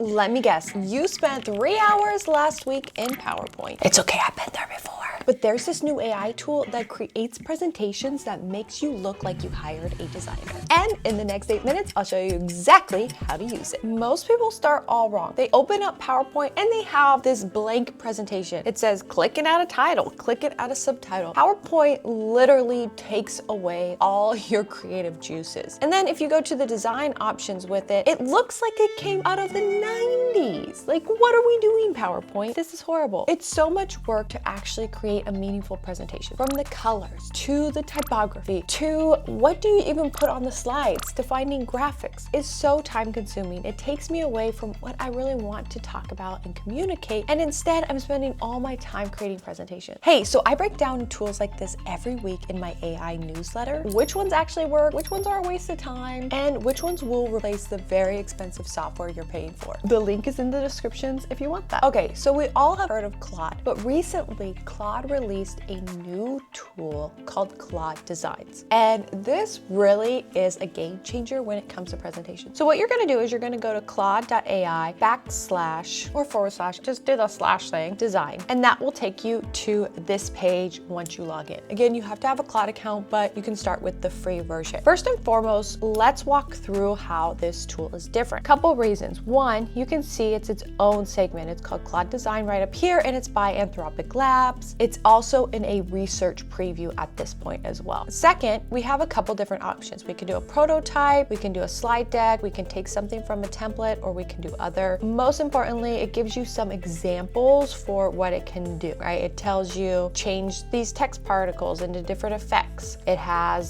Let me guess, you spent 3 hours last week in PowerPoint. It's okay, I've been there before. But there's this new AI tool that creates presentations that makes you look like you hired a designer. And in the next 8 minutes, I'll show you exactly how to use it. Most people start all wrong. They open up PowerPoint and they have this blank presentation. It says, click and add a title, click and add a subtitle. PowerPoint literally takes away all your creative juices. And then if you go to the design options with it, it looks like it came out of the 90s. Like, what are we doing, PowerPoint? This is horrible. It's so much work to actually create a meaningful presentation. From the colors, to the typography, to what do you even put on the slides, to finding graphics. It's so time consuming. It takes me away from what I really want to talk about and communicate. And instead, I'm spending all my time creating presentations. Hey, so I break down tools like this every week in my AI newsletter. Which ones actually work, which ones are a waste of time, and which ones will replace the very expensive software you're paying for. The link is in the descriptions if you want that. Okay, so we all have heard of Claude, but recently Claude released a new tool called Claude Designs. And this really is a game changer when it comes to presentation. So what you're gonna do is you're gonna go to claude.ai / or /, just do the slash thing, design. And that will take you to this page once you log in. Again, you have to have a Claude account, but you can start with the free version. First and foremost, let's walk through how this tool is different. Couple reasons. One, you can see it's its own segment. It's called Claude Design right up here, and it's by Anthropic Labs. It's also in a research preview at this point as well. Second, we have a couple different options. We can do a prototype, we can do a slide deck, we can take something from a template, or we can do other. Most importantly, it gives you some examples for what it can do, right? It tells you change these text particles into different effects.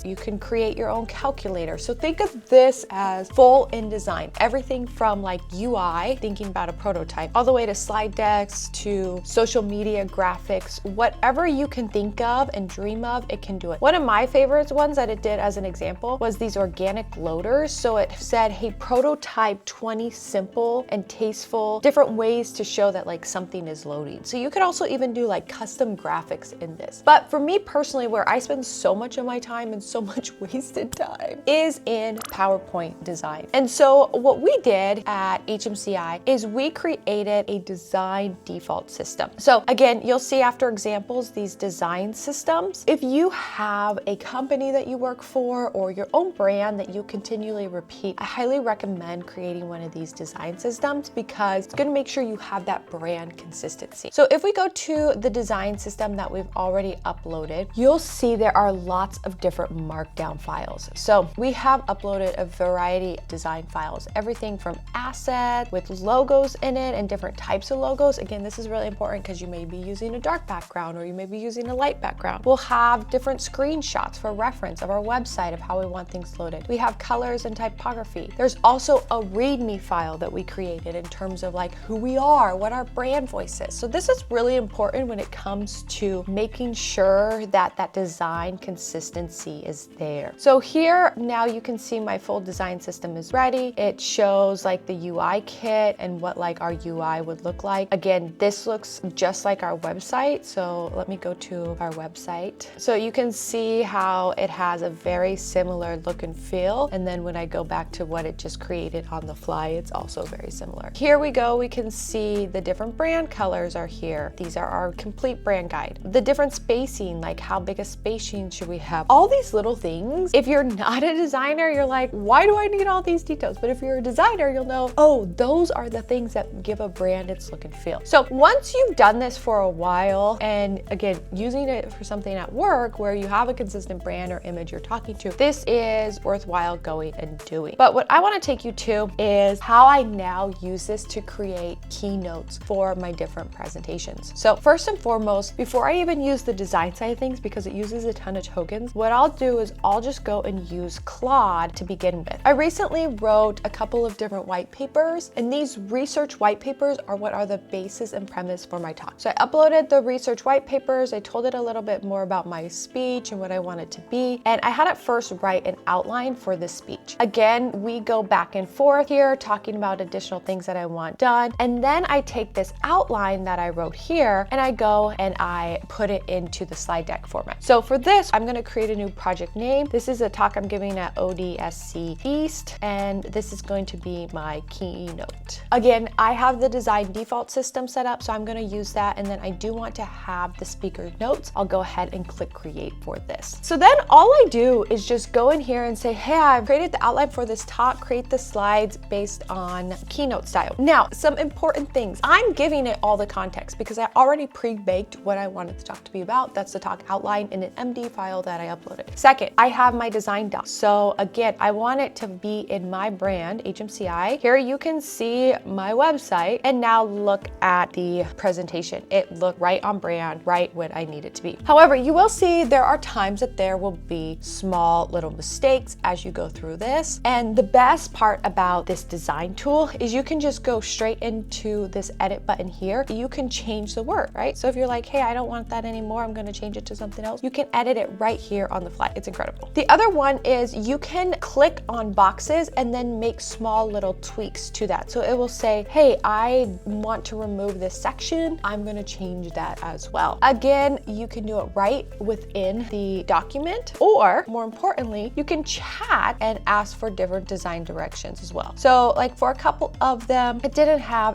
You can create your own calculator. So think of this as full InDesign. Everything from like UI, thinking about a prototype, all the way to slide decks, to social media graphics, whatever you can think of and dream of, it can do it. One of my favorite ones that it did as an example was these organic loaders. So it said, hey, prototype 20 simple and tasteful different ways to show that like something is loading. So you could also even do like custom graphics in this. But for me personally, where I spend so much of my time and so much wasted time is in PowerPoint design. And so what we did at HMCI is we created a design default system. So again, you'll see after examples, these design systems. If you have a company that you work for or your own brand that you continually repeat, I highly recommend creating one of these design systems because it's gonna make sure you have that brand consistency. So if we go to the design system that we've already uploaded, you'll see there are lots of different markdown files. So we have uploaded a variety of design files, everything from assets with logos in it and different types of logos. Again, this is really important because you may be using a dark background or you may be using a light background. We'll have different screenshots for reference of our website of how we want things loaded. We have colors and typography. There's also a README file that we created in terms of like who we are, what our brand voice is. So this is really important when it comes to making sure that that design consistency is there. So here now you can see my full design system is ready. It shows like the UI kit and what like our UI would look like. Again, this looks just like our website. So let me go to our website. So you can see how it has a very similar look and feel. And then when I go back to what it just created on the fly, it's also very similar. Here we go. We can see the different brand colors are here. These are our complete brand guide. The different spacing, like how big a spacing should we have? All these little things. If you're not a designer, you're like, why do I need all these details? But if you're a designer, you'll know, oh, those are the things that give a brand its look and feel. So once you've done this for a while, and again, using it for something at work where you have a consistent brand or image you're talking to, this is worthwhile going and doing. But what I want to take you to is how I now use this to create keynotes for my different presentations. So first and foremost, before I even use the design side of things, because it uses a ton of tokens, what I'll do is I'll just go and use Claude to begin with. I recently wrote a couple of different white papers, and these research white papers are what are the basis and premise for my talk. So I uploaded the research white papers. I told it a little bit more about my speech and what I want it to be. And I had it first write an outline for the speech. Again, we go back and forth here talking about additional things that I want done. And then I take this outline that I wrote here and I go and I put it into the slide deck format. So for this, I'm gonna create a new project name. This is a talk I'm giving at ODSC East, and this is going to be my keynote. Again, again, I have the design default system set up, so I'm gonna use that. And then I do want to have the speaker notes. I'll go ahead and click create for this. So then all I do is just go in here and say, hey, I've created the outline for this talk, create the slides based on keynote style. Now, some important things. I'm giving it all the context because I already pre-baked what I wanted the talk to be about. That's the talk outline in an MD file that I uploaded. Second, I have my design doc. So again, I want it to be in my brand, HMCI. Here you can see my website, and now look at the presentation. It looked right on brand, right what I need it to be. However, you will see there are times that there will be small little mistakes as you go through this. And the best part about this design tool is you can just go straight into this edit button here. You can change the word, right? So if you're like, hey, I don't want that anymore, I'm gonna change it to something else, you can edit it right here on the fly. It's incredible. The other one is you can click on boxes and then make small little tweaks to that. So it will say, hey, I want to remove this section. I'm gonna change that as well. Again, you can do it right within the document, or more importantly, you can chat and ask for different design directions as well. So like for a couple of them, it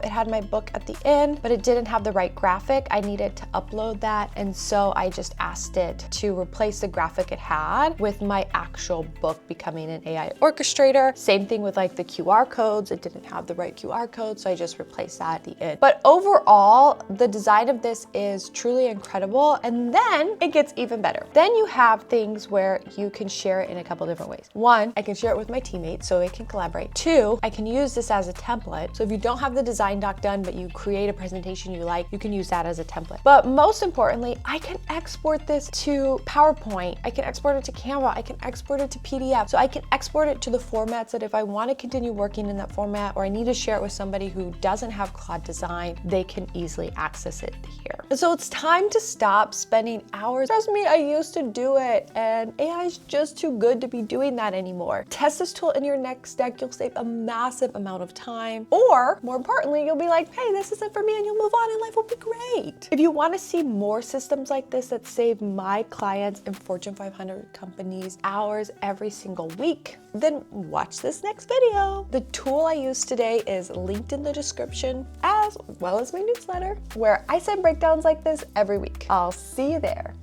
had my book at the end, but it didn't have the right graphic. I needed to upload that. And so I just asked it to replace the graphic it had with my actual book, Becoming an AI Orchestrator. Same thing with like the QR codes. It didn't have the right QR code, so I just replaced that at the end. But overall, the design of this is truly incredible. And then it gets even better. Then you have things where you can share it in a couple different ways. One, I can share it with my teammates so it can collaborate. Two, I can use this as a template. So if you don't have the design doc done, but you create a presentation you like, you can use that as a template. But most importantly, I can export this to PowerPoint. I can export it to Canva. I can export it to PDF. So I can export it to the formats that if I want to continue working in that format, or I need to share it with somebody who doesn't have Claude Design, they can easily access it here. And so it's time to stop spending hours. Trust me, I used to do it, and AI is just too good to be doing that anymore. Test this tool in your next deck. You'll save a massive amount of time, or more importantly, you'll be like, hey, this isn't for me, and you'll move on and life will be great. If you want to see more systems like this that save my clients and Fortune 500 companies hours every single week, then watch this next video. The tool I used today is linked in the description, as well as my newsletter, where I send breakdowns like this every week. I'll see you there.